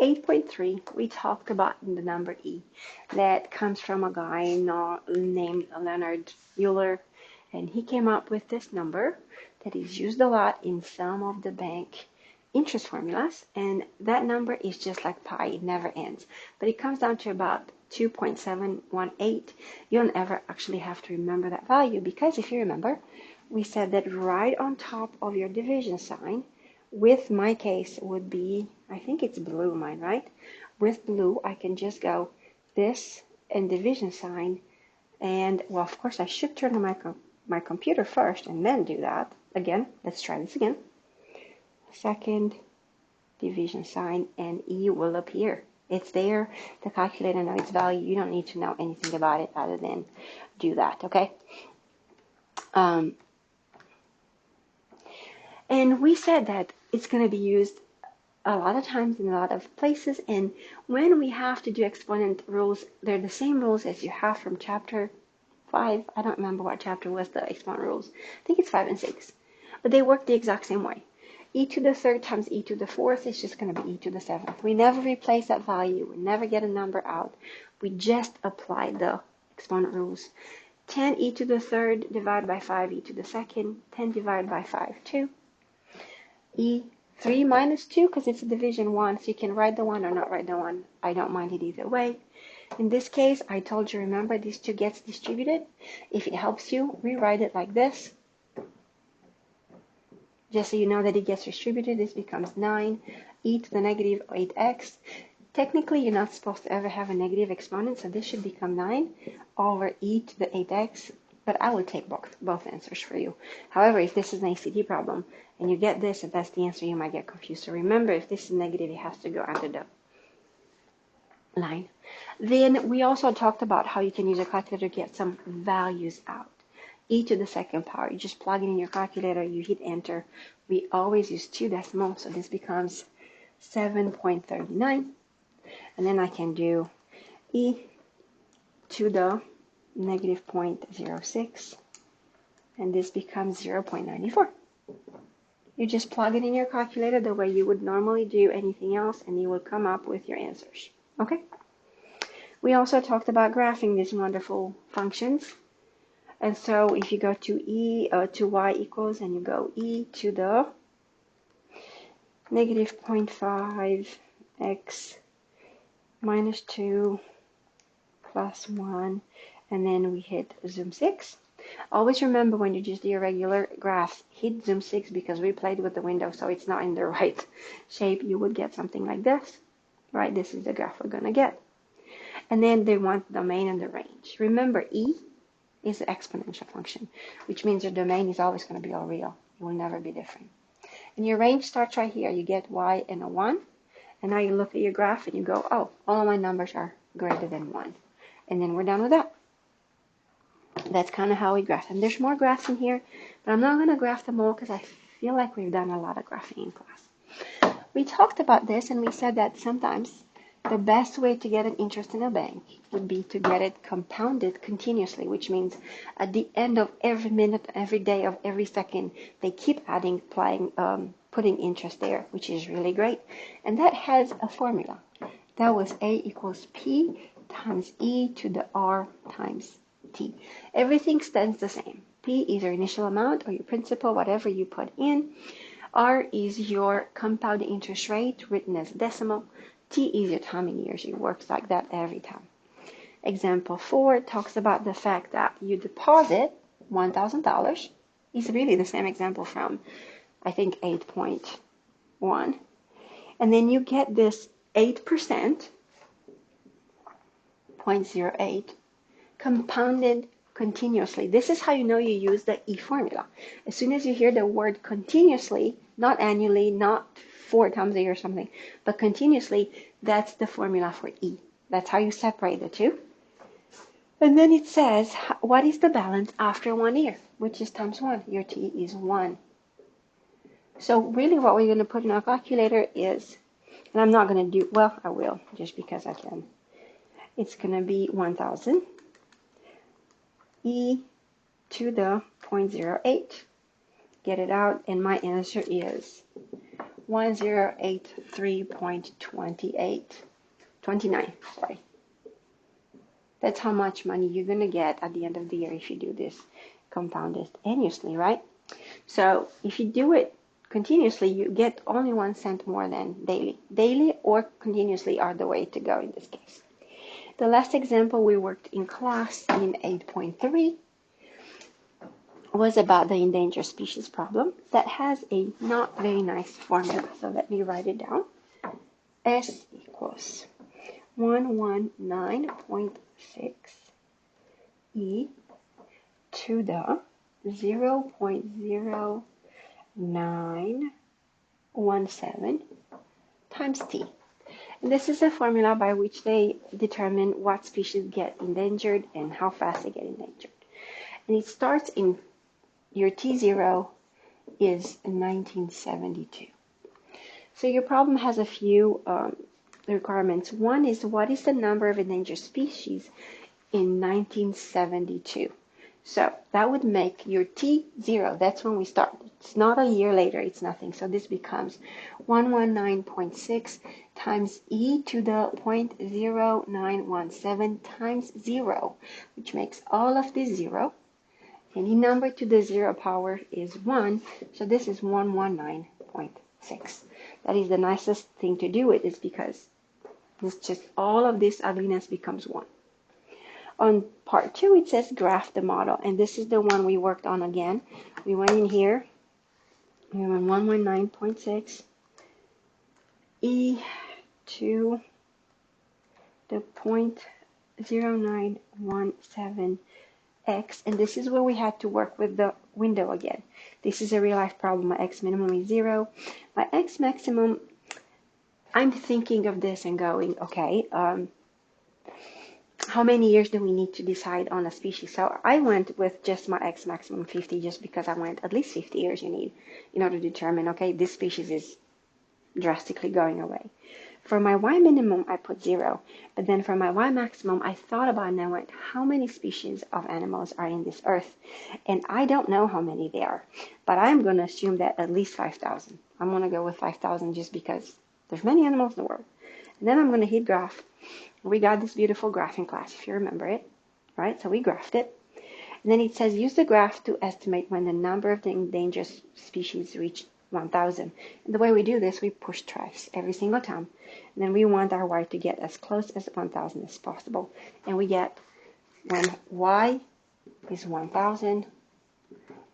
8.3, we talked about the number E. That comes from a guy named Leonard Euler, and he came up with this number that is used a lot in some of the bank interest formulas, and that number is just like pi, it never ends. But it comes down to about 2.718. You don't ever actually have to remember that value, because if you remember, we said that right on top of your division sign, with my case would be, I think it's blue, mine, right? With blue, I can just go this and division sign, and well, of course, I should turn on my computer first and then do that. Again, let's try this again. Second division sign, and E will appear. It's there. The calculator knows its value. You don't need to know anything about it other than do that, okay? And we said that it's going to be used a lot of times in a lot of places, and when we have to do exponent rules, they're the same rules as you have from chapter 5. I don't remember what chapter was the exponent rules. I think it's 5 and 6. But they work the exact same way. E to the third times e to the fourth is just going to be e to the seventh. We never replace that value. We never get a number out. We just apply the exponent rules. 10 e to the third divided by 5 e to the second. 10 divided by 5, 2. E 3 minus 2, because it's a division 1, so you can write the 1 or not write the 1. I don't mind it either way. In this case, I told you, remember, these 2 gets distributed. If it helps you, rewrite it like this. Just so you know that it gets distributed, this becomes 9 e to the negative 8x. Technically, you're not supposed to ever have a negative exponent, so this should become 9 over e to the 8x. But I will take both answers for you. However, if this is an ACT problem and you get this and that's the answer, you might get confused. So remember, if this is negative, it has to go under the line. Then we also talked about how you can use a calculator to get some values out. E to the second power, you just plug it in your calculator, you hit enter. We always use 2 decimals, so this becomes 7.39. And then I can do e to the negative 0.06, and this becomes 0.94. You just plug it in your calculator the way you would normally do anything else, and you will come up with your answers. Okay? We also talked about graphing these wonderful functions. And so if you go to y equals, and you go e to the negative 0.5 x minus 2 plus 1, and then we hit zoom 6. Always remember, when you just do a regular graph, hit zoom 6, because we played with the window, so it's not in the right shape. You would get something like this, right? This is the graph we're going to get. And then they want the domain and the range. Remember, e is an exponential function, which means your domain is always going to be all real. It will never be different. And your range starts right here. You get y and a 1, and now you look at your graph and you go, oh, all of my numbers are greater than 1. And then we're done with that. That's kind of how we graph. And there's more graphs in here, but I'm not going to graph them all because I feel like we've done a lot of graphing in class. We talked about this, and we said that sometimes the best way to get an interest in a bank would be to get it compounded continuously, which means at the end of every minute, every day, of every second, they keep adding, putting interest there, which is really great. And that has a formula. That was A equals P times E to the R times T. Everything stands the same. P is your initial amount or your principal, whatever you put in. R is your compound interest rate, written as decimal. T is your time in years. It works like that every time. Example 4 talks about the fact that you deposit $1,000. It's really the same example from, I think, 8.1. And then you get this 8%, 0.08, compounded continuously. This is how you know you use the E formula. As soon as you hear the word continuously, not annually, not 4 times a year or something, but continuously, that's the formula for E. That's how you separate the two. And then it says, what is the balance after 1 year? Which is times 1. Your T is 1. So really what we're going to put in our calculator is, and I'm not going to do, well, I will, just because I can. It's going to be 1,000 e to the 0.08. Get it out, and my answer is 1083.29, sorry. That's how much money you're going to get at the end of the year if you do this compounded annually, right? So if you do it continuously, you get only 1 cent more than daily. Daily or continuously are the way to go in this case. The last example we worked in class in 8.3 was about the endangered species problem that has a not very nice formula. So let me write it down. S equals 119.6 e to the 0.0917 times t. And this is a formula by which they determine what species get endangered and how fast they get endangered. And it starts in your T0 is 1972. So your problem has a few requirements. One is, what is the number of endangered species in 1972? So that would make your T0, that's when we start. It's not a year later, it's nothing. So this becomes 119.6 times e to the 0.0917 times 0, which makes all of this 0. Any number to the 0 power is 1, so this is 119.6. That is the nicest thing to do it, is because it's just all of this ugliness becomes 1. On part 2, it says graph the model, and this is the one we worked on again. We went in here, we went 119.6 e to the 0.0917 x, and this is where we had to work with the window again. This is a real life problem. My x minimum is 0. My x maximum, I'm thinking of this and going, okay, how many years do we need to decide on a species? So I went with just my x maximum 50, just because I went at least 50 years you need in order to determine, okay, this species is drastically going away. For my y minimum, I put 0. But then for my y maximum, I thought about it and I went, how many species of animals are in this earth? And I don't know how many there are. But I'm going to assume that at least 5,000. I'm going to go with 5,000 just because there's many animals in the world. And then I'm going to hit graph. We got this beautiful graph in class, if you remember it. Right? So we graphed it. And then it says, use the graph to estimate when the number of the endangered species reach 1,000. And the way we do this, we push twice every single time. And then we want our y to get as close as 1,000 as possible. And we get, when y is 1,000,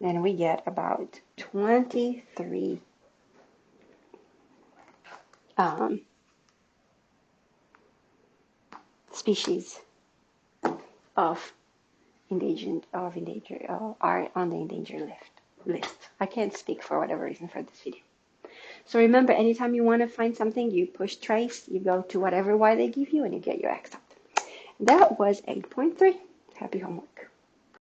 then we get about 23 species of endangered are on the endangered list. I can't speak for whatever reason for this video. So remember, anytime you want to find something, you push trace, you go to whatever y they give you, and you get your x out. That was 8.3. Happy homework.